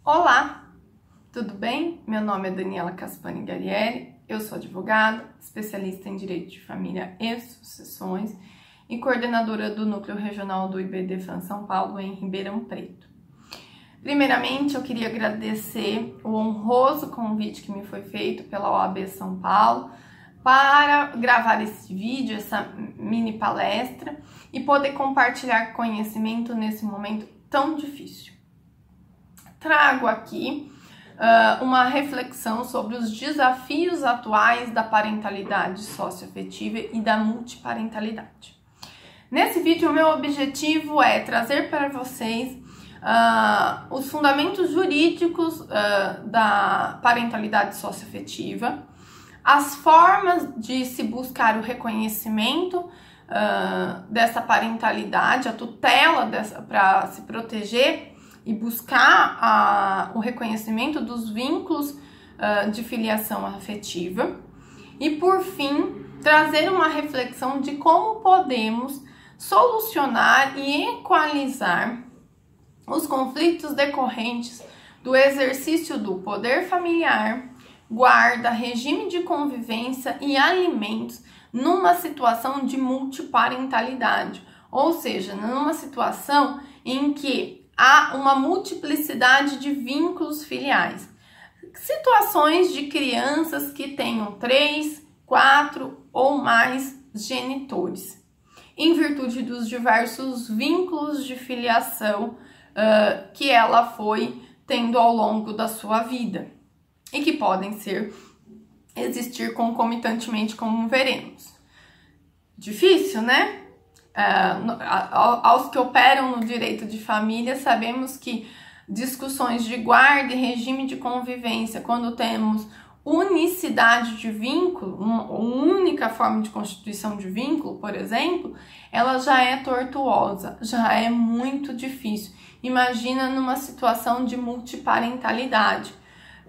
Olá, tudo bem? Meu nome é Daniela Caspani Garielli, eu sou advogada, especialista em Direito de Família e Sucessões e coordenadora do Núcleo Regional do IBDFAN São Paulo em Ribeirão Preto. Primeiramente, eu queria agradecer o honroso convite que me foi feito pela OAB São Paulo para gravar esse vídeo, essa mini palestra e poder compartilhar conhecimento nesse momento tão difícil. Trago aqui uma reflexão sobre os desafios atuais da parentalidade socioafetiva e da multiparentalidade. Nesse vídeo, o meu objetivo é trazer para vocês os fundamentos jurídicos da parentalidade socioafetiva, as formas de se buscar o reconhecimento dessa parentalidade, a tutela para se proteger e buscar o reconhecimento dos vínculos de filiação afetiva e, por fim, trazer uma reflexão de como podemos solucionar e equalizar os conflitos decorrentes do exercício do poder familiar, guarda, regime de convivência e alimentos numa situação de multiparentalidade, ou seja, numa situação em que há uma multiplicidade de vínculos filiais. Situações de crianças que tenham 3, 4 ou mais genitores, em virtude dos diversos vínculos de filiação que ela foi tendo ao longo da sua vida e que podem existir concomitantemente, como veremos. Difícil, né? Aos que operam no direito de família, sabemos que discussões de guarda e regime de convivência, quando temos unicidade de vínculo, uma única forma de constituição de vínculo, por exemplo, ela já é tortuosa, já é muito difícil. Imagina numa situação de multiparentalidade.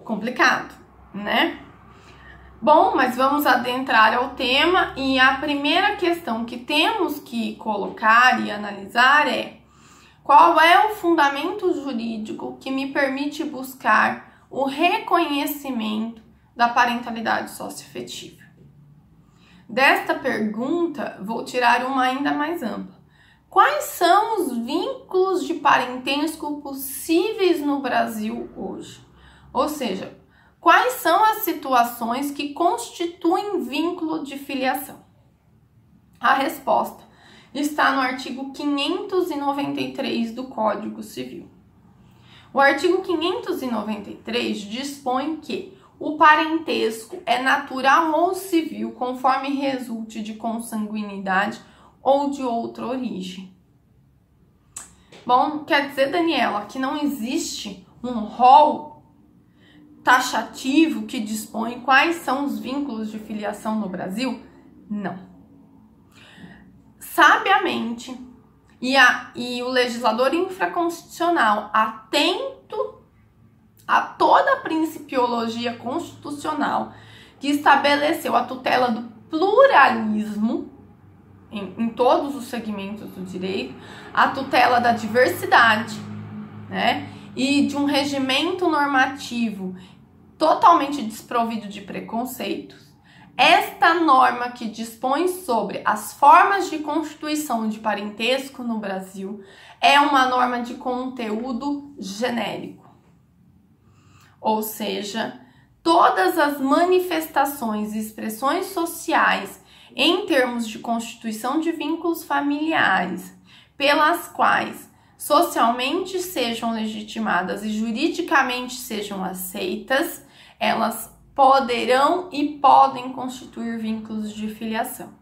Complicado, né? Bom, mas vamos adentrar ao tema e a primeira questão que temos que colocar e analisar é: qual é o fundamento jurídico que me permite buscar o reconhecimento da parentalidade socioafetiva? Desta pergunta, vou tirar uma ainda mais ampla. Quais são os vínculos de parentesco possíveis no Brasil hoje? Ou seja, quais são as situações que constituem vínculo de filiação? A resposta está no artigo 593 do Código Civil. O artigo 593 dispõe que o parentesco é natural ou civil, conforme resulte de consanguinidade ou de outra origem. Bom, quer dizer, Daniela, que não existe um rol taxativo que dispõe quais são os vínculos de filiação no Brasil? Não. Sabiamente, e o legislador infraconstitucional, atento a toda a principiologia constitucional que estabeleceu a tutela do pluralismo em todos os segmentos do direito, a tutela da diversidade, né, e de um regimento normativo totalmente desprovido de preconceitos. Esta norma que dispõe sobre as formas de constituição de parentesco no Brasil é uma norma de conteúdo genérico. Ou seja, todas as manifestações e expressões sociais em termos de constituição de vínculos familiares, pelas quais socialmente sejam legitimadas e juridicamente sejam aceitas, elas poderão e podem constituir vínculos de filiação.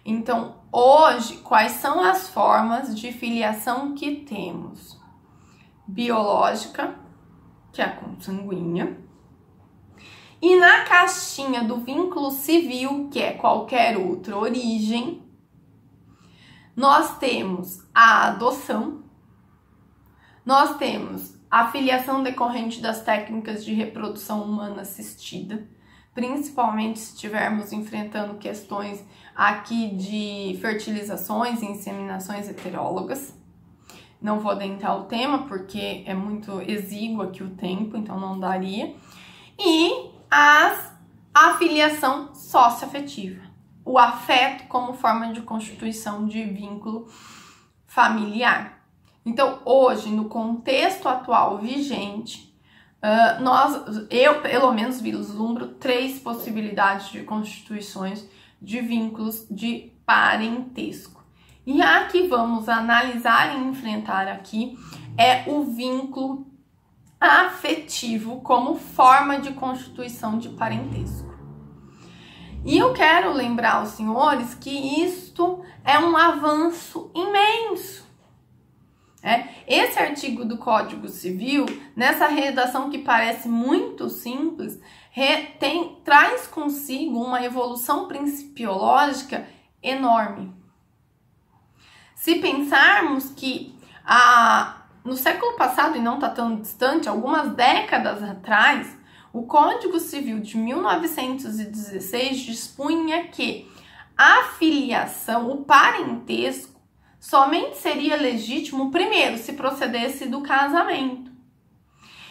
Então, hoje, quais são as formas de filiação que temos? Biológica, que é a consanguínea, e na caixinha do vínculo civil, que é qualquer outra origem, nós temos a adoção, nós temos a filiação decorrente das técnicas de reprodução humana assistida, principalmente se estivermos enfrentando questões aqui de fertilizações e inseminações heterólogas. Não vou adentrar o tema porque é muito exíguo aqui o tempo, então não daria. E a filiação socioafetiva, o afeto como forma de constituição de vínculo familiar. Então, hoje, no contexto atual vigente, eu pelo menos vislumbro 3 possibilidades de constituições de vínculos de parentesco. E a que vamos analisar e enfrentar aqui é o vínculo afetivo como forma de constituição de parentesco. E eu quero lembrar aos senhores que isto é um avanço imenso. Esse artigo do Código Civil, nessa redação que parece muito simples, traz consigo uma evolução principiológica enorme. Se pensarmos que no século passado, e não está tão distante, algumas décadas atrás, o Código Civil de 1916 dispunha que a filiação, o parentesco, somente seria legítimo, primeiro, se procedesse do casamento.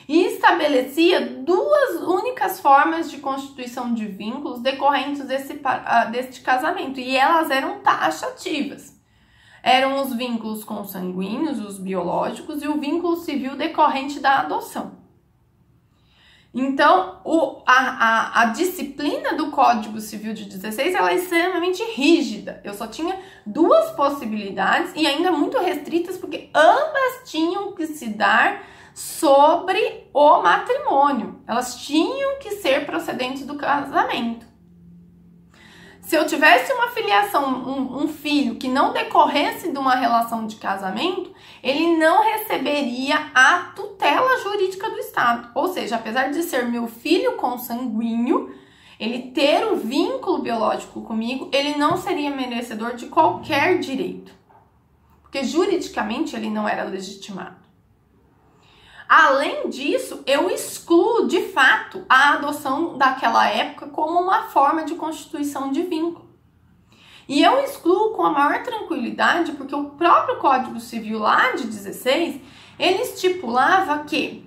E estabelecia 2 únicas formas de constituição de vínculos decorrentes deste casamento, e elas eram taxativas. Eram os vínculos consanguíneos, os biológicos, e o vínculo civil decorrente da adoção. Então, a disciplina do Código Civil de 16 ela é extremamente rígida. Eu só tinha 2 possibilidades e ainda muito restritas, porque ambas tinham que se dar sobre o matrimônio. Elas tinham que ser procedentes do casamento. Se eu tivesse uma filiação, um filho que não decorresse de uma relação de casamento, ele não receberia a tutela jurídica do Estado. Ou seja, apesar de ser meu filho consanguíneo, ele ter um vínculo biológico comigo, ele não seria merecedor de qualquer direito. Porque juridicamente ele não era legitimado. Além disso, eu excluo de fato a adoção daquela época como uma forma de constituição de vínculo. E eu excluo com a maior tranquilidade porque o próprio Código Civil lá de 16, ele estipulava que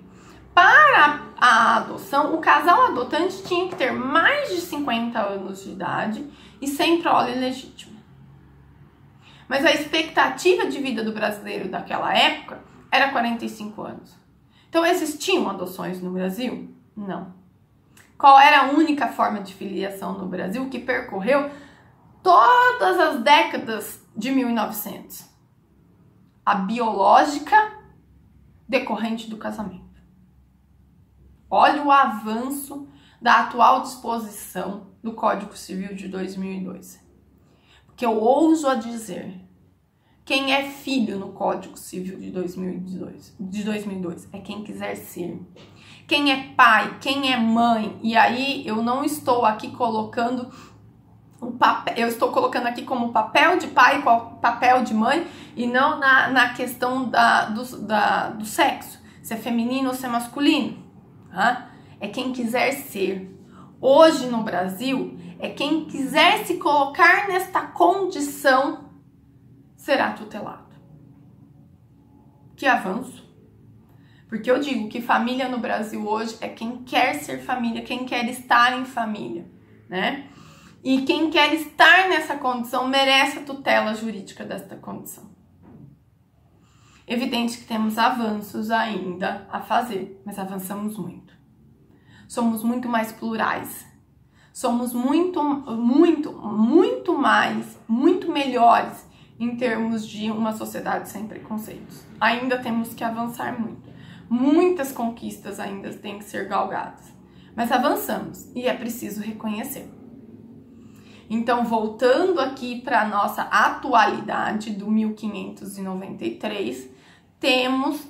para a adoção, o casal adotante tinha que ter mais de 50 anos de idade e sem prole legítima. Mas a expectativa de vida do brasileiro daquela época era 45 anos. Então, existiam adoções no Brasil? Não. Qual era a única forma de filiação no Brasil que percorreu todas as décadas de 1900? A biológica decorrente do casamento. Olha o avanço da atual disposição do Código Civil de 2002. Porque eu ouso a dizer, quem é filho no Código Civil de 2002 é quem quiser ser. Quem é pai, quem é mãe, e aí eu não estou aqui colocando o papel, eu estou colocando aqui como papel de pai, papel de mãe, e não na questão do sexo, se é feminino ou se é masculino. Tá? É quem quiser ser. Hoje no Brasil, é quem quiser se colocar nesta condição será tutelado. Que avanço! Porque eu digo que família no Brasil hoje é quem quer ser família, quem quer estar em família, né? E quem quer estar nessa condição merece a tutela jurídica desta condição. Evidente que temos avanços ainda a fazer, mas avançamos muito. Somos muito mais plurais. Somos muito melhores em termos de uma sociedade sem preconceitos. Ainda temos que avançar muito. Muitas conquistas ainda têm que ser galgadas. Mas avançamos e é preciso reconhecer. Então, voltando aqui para a nossa atualidade do 1593, temos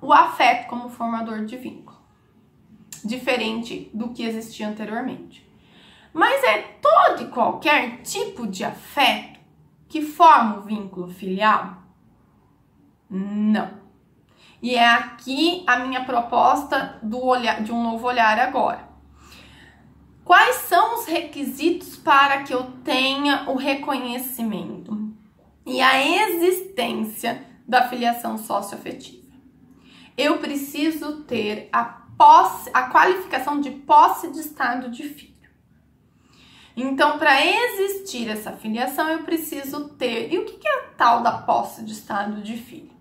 o afeto como formador de vínculo. Diferente do que existia anteriormente. Mas é todo e qualquer tipo de afeto que forma o vínculo filial? Não. E é aqui a minha proposta de um novo olhar agora. Quais são os requisitos para que eu tenha o reconhecimento e a existência da filiação socioafetiva. Eu preciso ter a qualificação de posse de estado de filho. Então, para existir essa filiação, eu preciso ter... E o que é a tal da posse de estado de filho?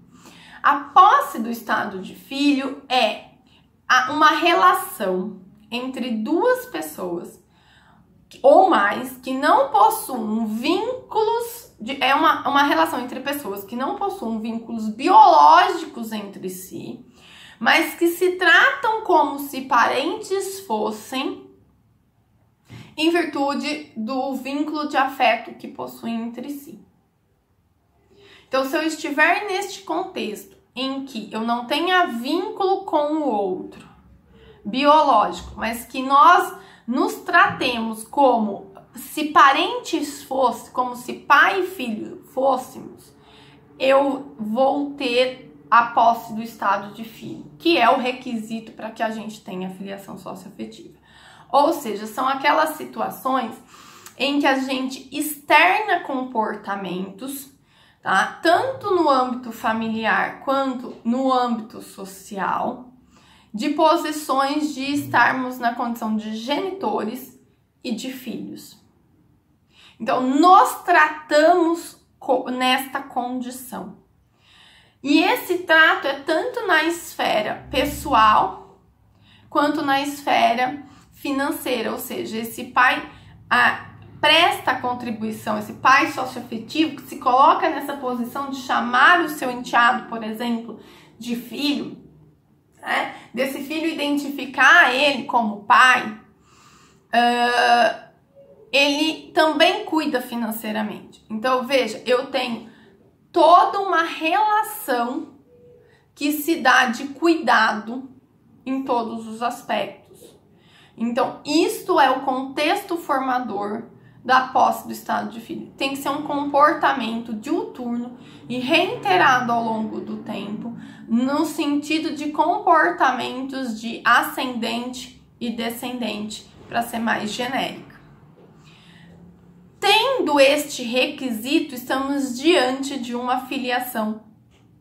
A posse do estado de filho é uma relação entre duas pessoas ou mais que não possuem vínculos... É uma relação entre pessoas que não possuem vínculos biológicos entre si, mas que se tratam como se parentes fossem, em virtude do vínculo de afeto que possuem entre si. Então, se eu estiver neste contexto em que eu não tenha vínculo com o outro, biológico, mas que nós nos tratemos como se parentes fossem, como se pai e filho fôssemos, eu vou ter a posse do estado de filho, que é o requisito para que a gente tenha filiação socioafetiva. Ou seja, são aquelas situações em que a gente externa comportamentos, tá? Tanto no âmbito familiar quanto no âmbito social, de posições de estarmos na condição de genitores e de filhos. Então, nos tratamos nesta condição. E esse trato é tanto na esfera pessoal quanto na esfera financeira, ou seja, esse pai presta contribuição, esse pai socioafetivo que se coloca nessa posição de chamar o seu enteado, por exemplo, de filho, né? Desse filho identificar ele como pai, ele também cuida financeiramente. Então, veja, eu tenho toda uma relação que se dá de cuidado em todos os aspectos. Então, isto é o contexto formador da posse do estado de filho. Tem que ser um comportamento diuturno e reiterado ao longo do tempo, no sentido de comportamentos de ascendente e descendente, para ser mais genérica. Tendo este requisito, estamos diante de uma filiação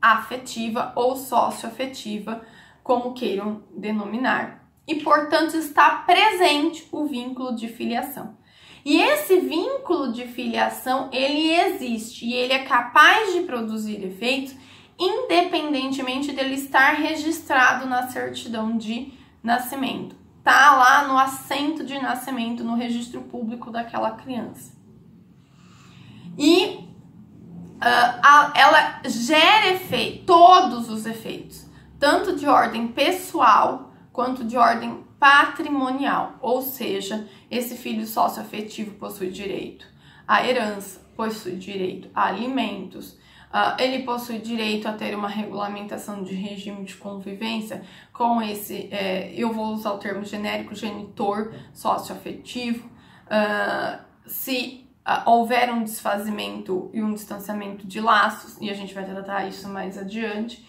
afetiva ou socioafetiva, como queiram denominar. E, portanto, está presente o vínculo de filiação. E esse vínculo de filiação, ele existe e ele é capaz de produzir efeitos independentemente dele estar registrado na certidão de nascimento. Tá lá no assento de nascimento, no registro público daquela criança. E ela gera todos os efeitos, tanto de ordem pessoal quanto de ordem patrimonial, ou seja, esse filho socioafetivo possui direito à herança, possui direito a alimentos, ele possui direito a ter uma regulamentação de regime de convivência com esse, eu vou usar o termo genérico, genitor socioafetivo, se houver um desfazimento e um distanciamento de laços, e a gente vai tratar isso mais adiante,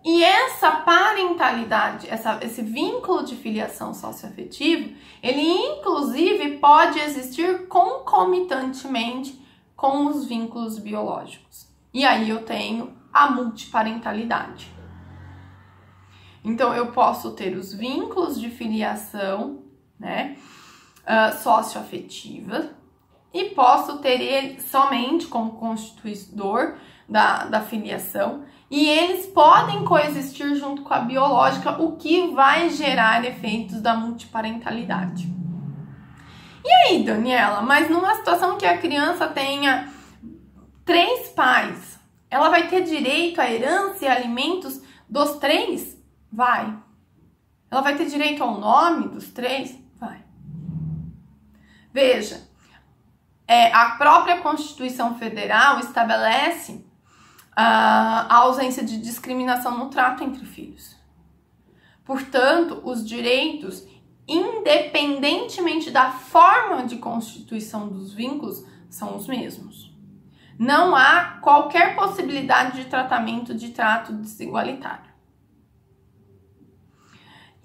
e essa parentalidade, esse vínculo de filiação socioafetivo, ele inclusive pode existir concomitantemente com os vínculos biológicos. E aí eu tenho a multiparentalidade. Então eu posso ter os vínculos de filiação, né, socioafetiva, e posso ter ele somente como constituidor da filiação, e eles podem coexistir junto com a biológica, o que vai gerar efeitos da multiparentalidade. E aí, Daniela, mas numa situação que a criança tenha 3 pais, ela vai ter direito à herança e alimentos dos 3? Vai. Ela vai ter direito ao nome dos 3? Vai. Veja, a própria Constituição Federal estabelece a ausência de discriminação no trato entre filhos. Portanto, os direitos, independentemente da forma de constituição dos vínculos, são os mesmos. Não há qualquer possibilidade de tratamento de trato desigualitário.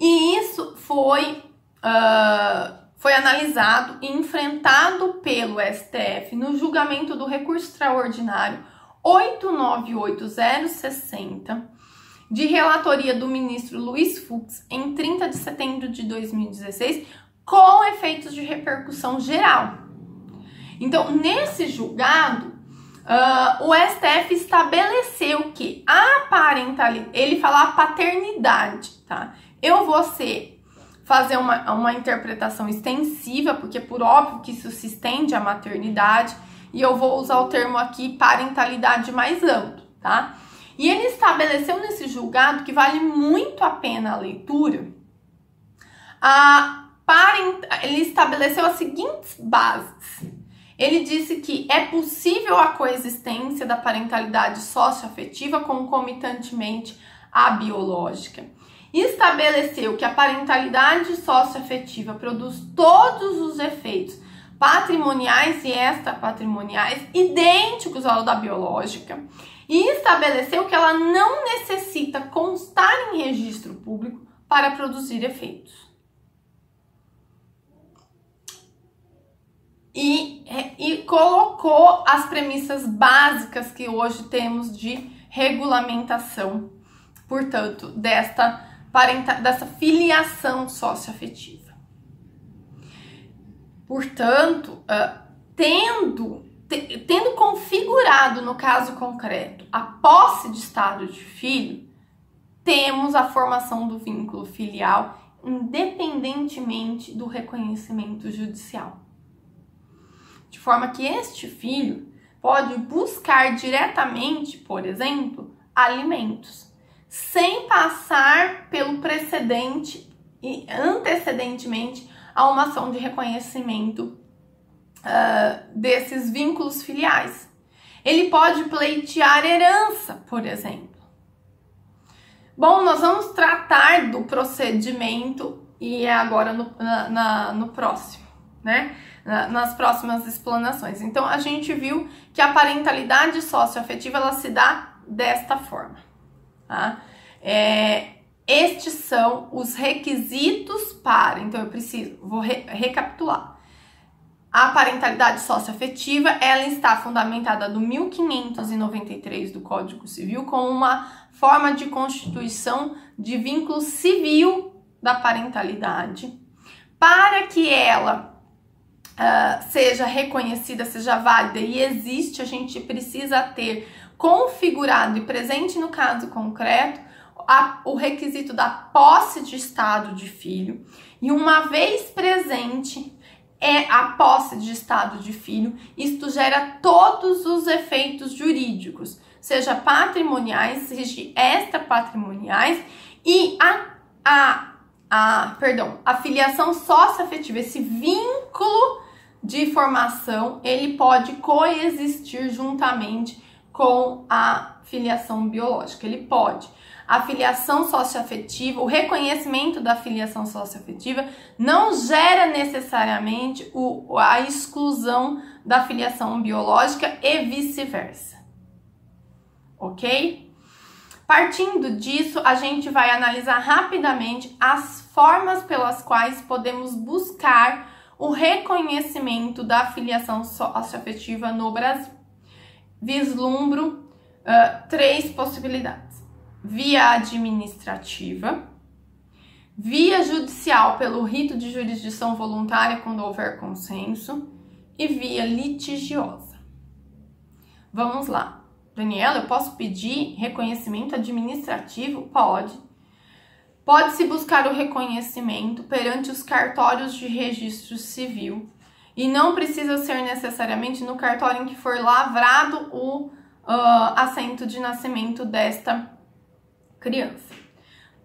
E isso foi analisado e enfrentado pelo STF no julgamento do recurso extraordinário 898060, de relatoria do ministro Luiz Fux, em 30 de setembro de 2016, com efeitos de repercussão geral. Então, nesse julgado, o STF estabeleceu que a parentalidade, ele fala a paternidade, tá? Eu vou fazer uma interpretação extensiva, porque por óbvio que isso se estende à maternidade, e eu vou usar o termo aqui parentalidade mais amplo, tá? E ele estabeleceu nesse julgado que vale muito a pena a leitura. Ele estabeleceu as seguintes bases. Ele disse que é possível a coexistência da parentalidade socioafetiva concomitantemente à biológica. Estabeleceu que a parentalidade socioafetiva produz todos os efeitos patrimoniais e extrapatrimoniais idênticos ao da biológica. E estabeleceu que ela não necessita constar em registro público para produzir efeitos. E colocou as premissas básicas que hoje temos de regulamentação, portanto, dessa filiação socioafetiva. Portanto, tendo configurado no caso concreto a posse de estado de filho, temos a formação do vínculo filial independentemente do reconhecimento judicial. De forma que este filho pode buscar diretamente, por exemplo, alimentos, sem passar pelo precedente e antecedentemente a uma ação de reconhecimento desses vínculos filiais. Ele pode pleitear herança, por exemplo. Bom, nós vamos tratar do procedimento e é agora no próximo, né? Nas próximas explanações. Então, a gente viu que a parentalidade socioafetiva ela se dá desta forma, tá? Estes são os requisitos para, então vou recapitular. A parentalidade socioafetiva, ela está fundamentada no 1593 do Código Civil como uma forma de constituição de vínculo civil da parentalidade. Para que ela seja reconhecida, seja válida e existe, a gente precisa ter configurado e presente no caso concreto o requisito da posse de estado de filho, e uma vez presente a posse de estado de filho, isto gera todos os efeitos jurídicos, seja patrimoniais, seja extrapatrimoniais, e a filiação socioafetiva, esse vínculo de formação, ele pode coexistir juntamente com a filiação biológica, ele pode. A filiação socioafetiva, o reconhecimento da filiação socioafetiva não gera necessariamente a exclusão da filiação biológica e vice-versa, ok? Partindo disso, a gente vai analisar rapidamente as formas pelas quais podemos buscar o reconhecimento da filiação socioafetiva no Brasil. Vislumbro 3 possibilidades: via administrativa, via judicial pelo rito de jurisdição voluntária quando houver consenso e via litigiosa. Vamos lá. Daniela, eu posso pedir reconhecimento administrativo? Pode. Pode-se buscar o reconhecimento perante os cartórios de registro civil e não precisa ser necessariamente no cartório em que for lavrado o assento de nascimento desta criança.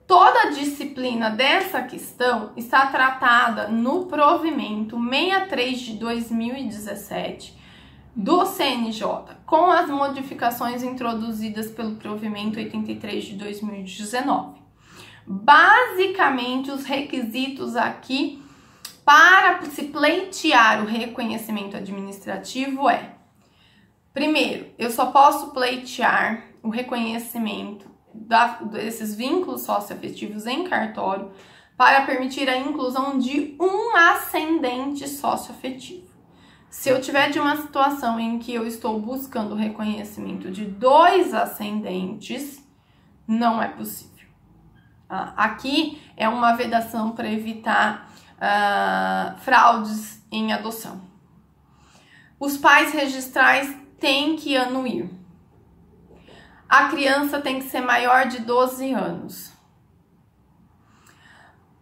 Toda a disciplina dessa questão está tratada no provimento 63 de 2017 do CNJ, com as modificações introduzidas pelo provimento 83 de 2019. Basicamente, os requisitos aqui para se pleitear o reconhecimento administrativo primeiro, eu só posso pleitear o reconhecimento desses vínculos socioafetivos em cartório para permitir a inclusão de um ascendente socioafetivo. Se eu tiver de uma situação em que eu estou buscando o reconhecimento de 2 ascendentes, não é possível. Aqui é uma vedação para evitar fraudes em adoção. Os pais registrais têm que anuir. A criança tem que ser maior de 12 anos.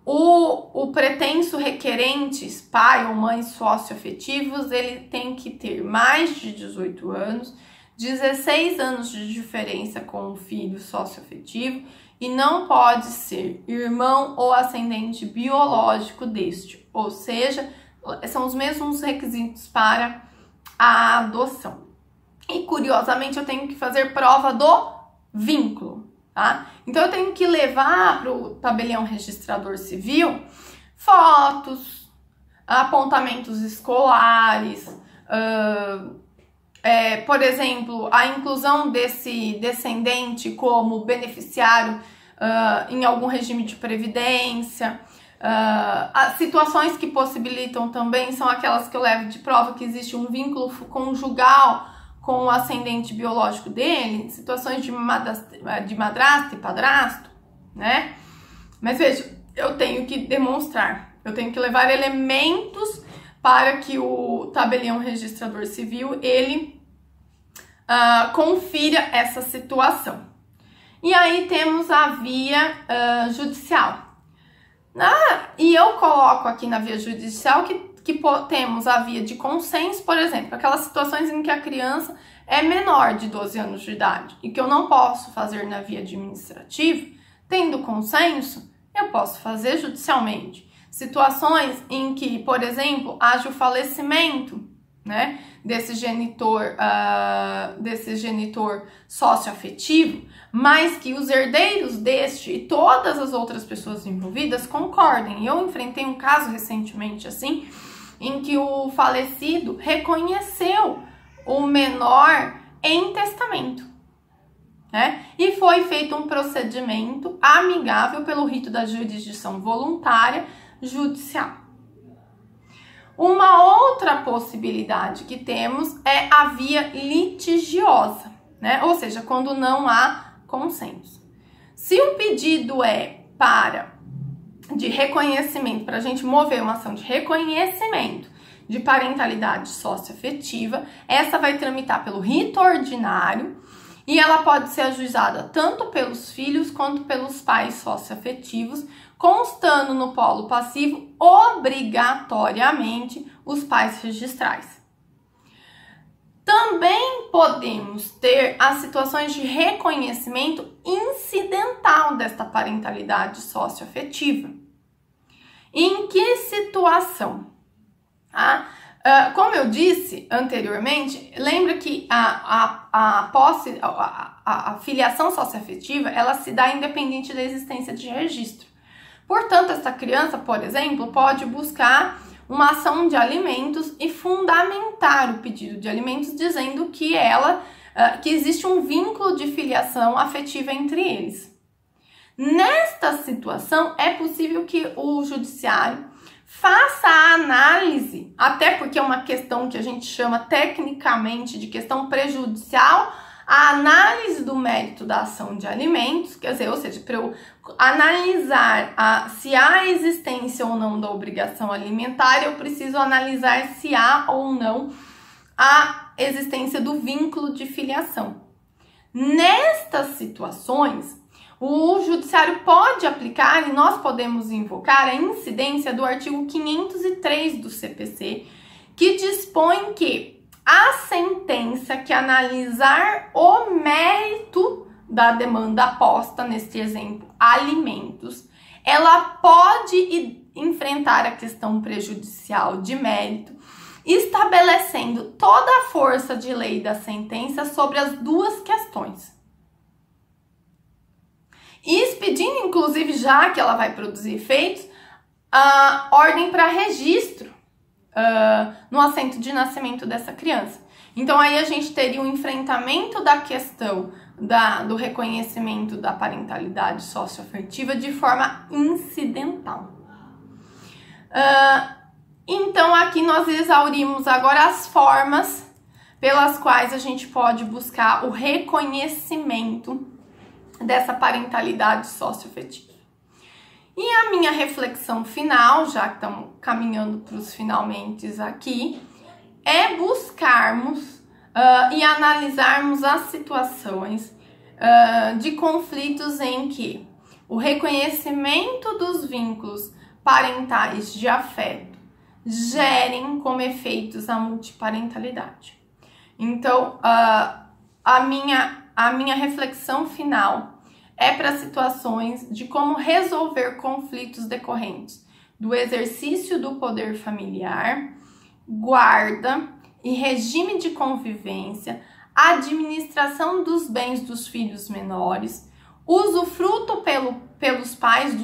O pretenso requerentes, pai ou mãe socioafetivos, ele tem que ter mais de 18 anos, 16 anos de diferença com o filho socioafetivo e não pode ser irmão ou ascendente biológico deste, ou seja, são os mesmos requisitos para a adoção. E curiosamente eu tenho que fazer prova do vínculo, tá? Então eu tenho que levar para o tabelião registrador civil fotos, apontamentos escolares, por exemplo, a inclusão desse descendente como beneficiário em algum regime de previdência. As situações que possibilitam também são aquelas que eu levo de prova que existe um vínculo conjugal com o ascendente biológico dele, situações de madrasta e padrasto, né? Mas veja, eu tenho que demonstrar, eu tenho que levar elementos para que o tabelião registrador civil, ele confira essa situação. E aí temos a via judicial. E eu coloco aqui na via judicial que temos a via de consenso, por exemplo, aquelas situações em que a criança é menor de 12 anos de idade e que eu não posso fazer na via administrativa, tendo consenso, eu posso fazer judicialmente. Situações em que, por exemplo, haja o falecimento, né, desse genitor socioafetivo, mas que os herdeiros deste e todas as outras pessoas envolvidas concordem. Eu enfrentei um caso recentemente assim, em que o falecido reconheceu o menor em testamento, né? E foi feito um procedimento amigável pelo rito da jurisdição voluntária judicial. Uma outra possibilidade que temos é a via litigiosa, né? Ou seja, quando não há consenso. Se o pedido é de reconhecimento, para a gente mover uma ação de reconhecimento de parentalidade socioafetiva, essa vai tramitar pelo rito ordinário e ela pode ser ajuizada tanto pelos filhos quanto pelos pais socioafetivos, constando no polo passivo obrigatoriamente os pais registrais. Também podemos ter as situações de reconhecimento incidental desta parentalidade socioafetiva. Em que situação? Como eu disse anteriormente, lembra que a filiação socioafetiva, ela se dá independente da existência de registro. Portanto, essa criança, por exemplo, pode buscar uma ação de alimentos e fundamentar o pedido de alimentos dizendo que existe um vínculo de filiação afetiva entre eles. Nesta situação, é possível que o judiciário faça a análise, até porque é uma questão que a gente chama tecnicamente de questão prejudicial, a análise do mérito da ação de alimentos, quer dizer, ou seja, para eu analisar se há existência ou não da obrigação alimentar, eu preciso analisar se há ou não a existência do vínculo de filiação. Nestas situações, o judiciário pode aplicar e nós podemos invocar a incidência do artigo 503 do CPC, que dispõe que a sentença que analisar o mérito da demanda posta, neste exemplo, alimentos, ela pode enfrentar a questão prejudicial de mérito, estabelecendo toda a força de lei da sentença sobre as duas questões. E expedindo, inclusive, já que ela vai produzir efeitos, a ordem para registro no assento de nascimento dessa criança. Então aí a gente teria um enfrentamento da questão do reconhecimento da parentalidade socioafetiva de forma incidental. Então, aqui nós exaurimos agora as formas pelas quais a gente pode buscar o reconhecimento dessa parentalidade socioafetiva. E a minha reflexão final, já que estamos caminhando para os finalmente aqui, é buscarmos e analisarmos as situações de conflitos em que o reconhecimento dos vínculos parentais de afeto gerem como efeitos a multiparentalidade. Então, a minha reflexão final é para situações de como resolver conflitos decorrentes do exercício do poder familiar, guarda e regime de convivência, administração dos bens dos filhos menores, usufruto pelos pais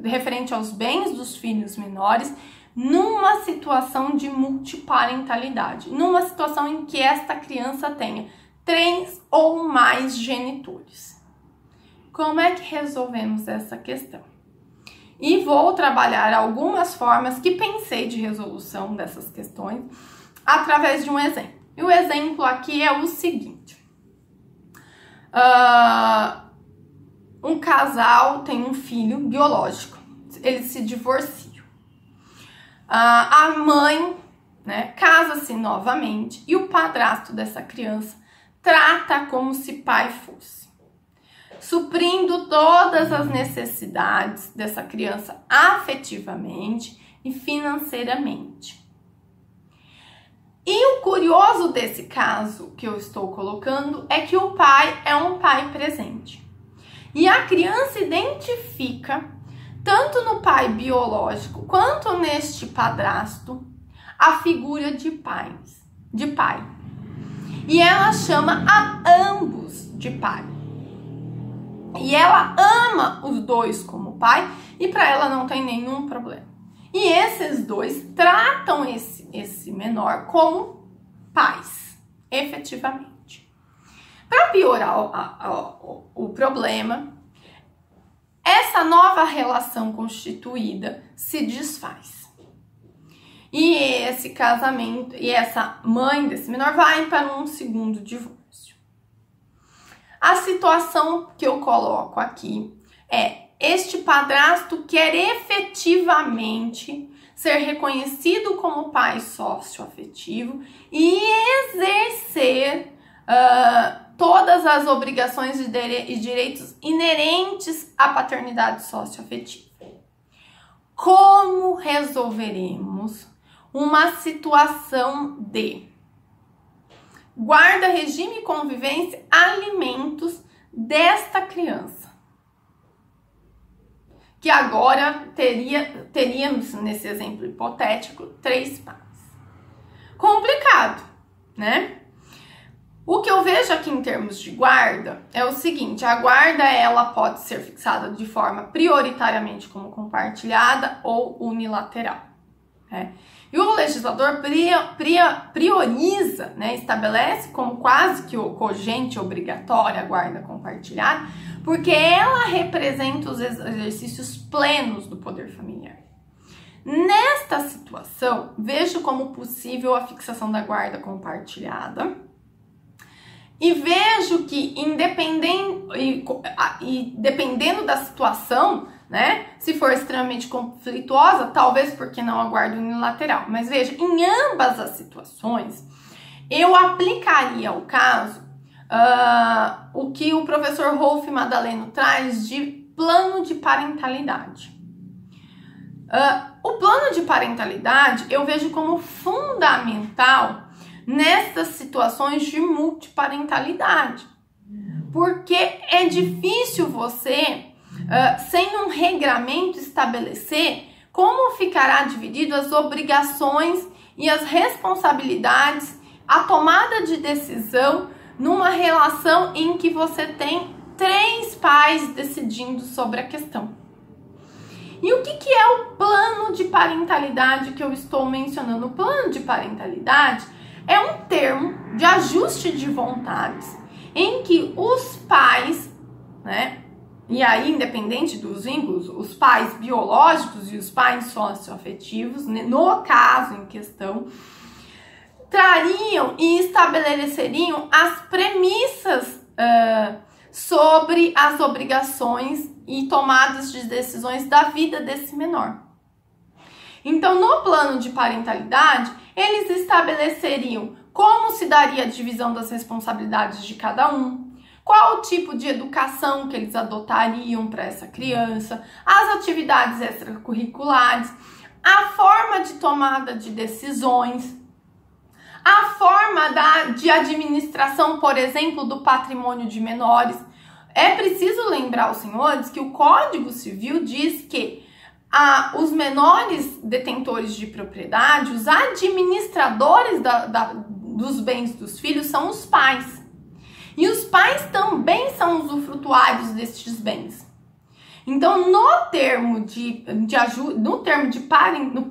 referente aos bens dos filhos menores, numa situação de multiparentalidade, numa situação em que esta criança tenha 3 ou mais genitores. Como é que resolvemos essa questão? E vou trabalhar algumas formas que pensei de resolução dessas questões através de um exemplo. E o exemplo aqui é o seguinte. Um casal tem um filho biológico, eles se divorciam. A mãe, né, casa-se novamente e o padrasto dessa criança trata como se pai fosse, suprindo todas as necessidades dessa criança afetivamente e financeiramente. E o curioso desse caso que eu estou colocando é que o pai é um pai presente. E a criança identifica, tanto no pai biológico quanto neste padrasto, a figura de pai. E ela chama a ambos de pai. E ela ama os dois como pai e para ela não tem nenhum problema. E esses dois tratam esse menor como pais, efetivamente. Para piorar o problema, essa nova relação constituída se desfaz. E esse casamento, e essa mãe desse menor vai para um segundo divórcio. A situação que eu coloco aqui é: este padrasto quer efetivamente ser reconhecido como pai socioafetivo e exercer todas as obrigações e direitos inerentes à paternidade socioafetiva. Como resolveremos uma situação de guarda, regime, convivência, alimentos desta criança? Que agora teríamos, nesse exemplo hipotético, 3 pais. Complicado, né? O que eu vejo aqui em termos de guarda é o seguinte: a guarda ela pode ser fixada de forma prioritariamente como compartilhada ou unilateral, né? E o legislador prioriza, né, estabelece como quase que cogente obrigatória a guarda compartilhada, porque ela representa os exercícios plenos do poder familiar. Nesta situação, vejo como possível a fixação da guarda compartilhada e vejo que, dependendo da situação, né, se for extremamente conflituosa, talvez porque não a guarda unilateral, mas veja, em ambas as situações, eu aplicaria ao caso o que o professor Rolf Madaleno traz de plano de parentalidade. O plano de parentalidade eu vejo como fundamental nessas situações de multiparentalidade, porque é difícil você, sem um regramento, estabelecer como ficará dividido as obrigações e as responsabilidades, a tomada de decisão numa relação em que você tem 3 pais decidindo sobre a questão. E o que é o plano de parentalidade que eu estou mencionando? O plano de parentalidade é um termo de ajuste de vontades em que os pais, né, e aí, independente dos vínculos, os pais biológicos e os pais socioafetivos, né, no caso em questão, trariam e estabeleceriam as premissas sobre as obrigações e tomadas de decisões da vida desse menor. Então, no plano de parentalidade, eles estabeleceriam como se daria a divisão das responsabilidades de cada um, qual o tipo de educação que eles adotariam para essa criança, as atividades extracurriculares, a forma de tomada de decisões, a forma de administração, por exemplo, do patrimônio de menores. É preciso lembrar aos senhores que o Código Civil diz que os menores detentores de propriedade, os administradores dos bens dos filhos são os pais. E os pais também são usufrutuários destes bens. Então, no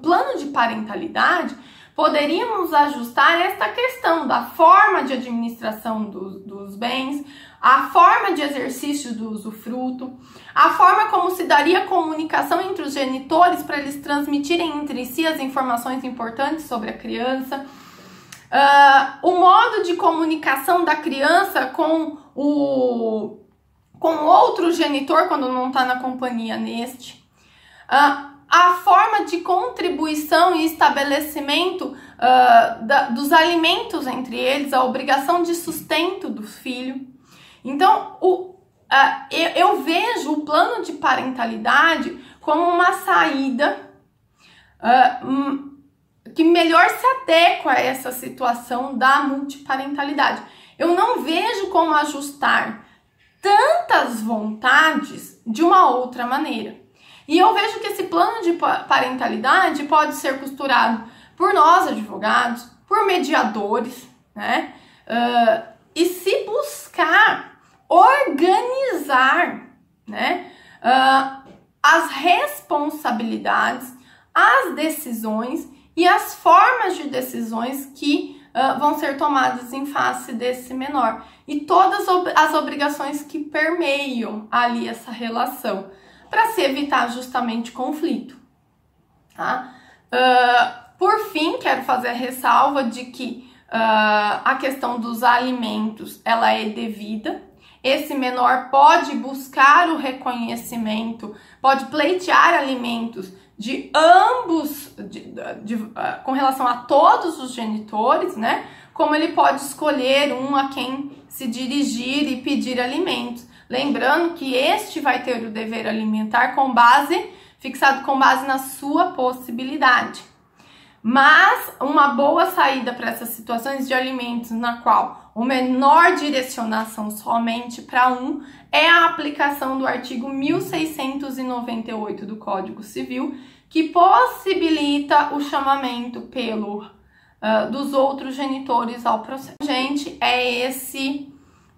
plano de parentalidade, poderíamos ajustar esta questão da forma de administração dos bens, a forma de exercício do usufruto, a forma como se daria a comunicação entre os genitores para eles transmitirem entre si as informações importantes sobre a criança, o modo de comunicação da criança com outro genitor quando não está na companhia neste, a forma de contribuição e estabelecimento dos alimentos entre eles, a obrigação de sustento do filho. Então, eu vejo o plano de parentalidade como uma saída que melhor se adequa a essa situação da multiparentalidade. Eu não vejo como ajustar tantas vontades de uma outra maneira. E eu vejo que esse plano de parentalidade pode ser costurado por nós, advogados, por mediadores, né? E se buscar organizar, né, as responsabilidades, as decisões e as formas de decisões que vão ser tomadas em face desse menor. E todas as obrigações que permeiam ali essa relação, para se evitar justamente conflito. Tá? Por fim, quero fazer a ressalva de que a questão dos alimentos, ela é devida. Esse menor pode buscar o reconhecimento, pode pleitear alimentos de ambos, com relação a todos os genitores, né? Como ele pode escolher um a quem se dirigir e pedir alimentos. Lembrando que este vai ter o dever alimentar fixado com base na sua possibilidade. Mas uma boa saída para essas situações de alimentos na qual o menor direcionação somente para um é a aplicação do artigo 1698 do Código Civil, que possibilita o chamamento dos outros genitores ao processo. Gente, é esse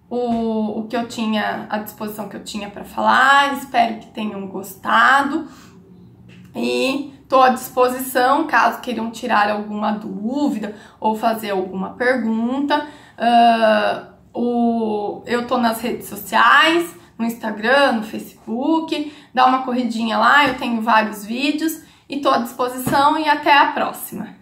o que eu tinha, a disposição que eu tinha para falar. Espero que tenham gostado e estou à disposição caso queiram tirar alguma dúvida ou fazer alguma pergunta. Eu tô nas redes sociais, no Instagram, no Facebook, dá uma corridinha lá, eu tenho vários vídeos e tô à disposição e até a próxima.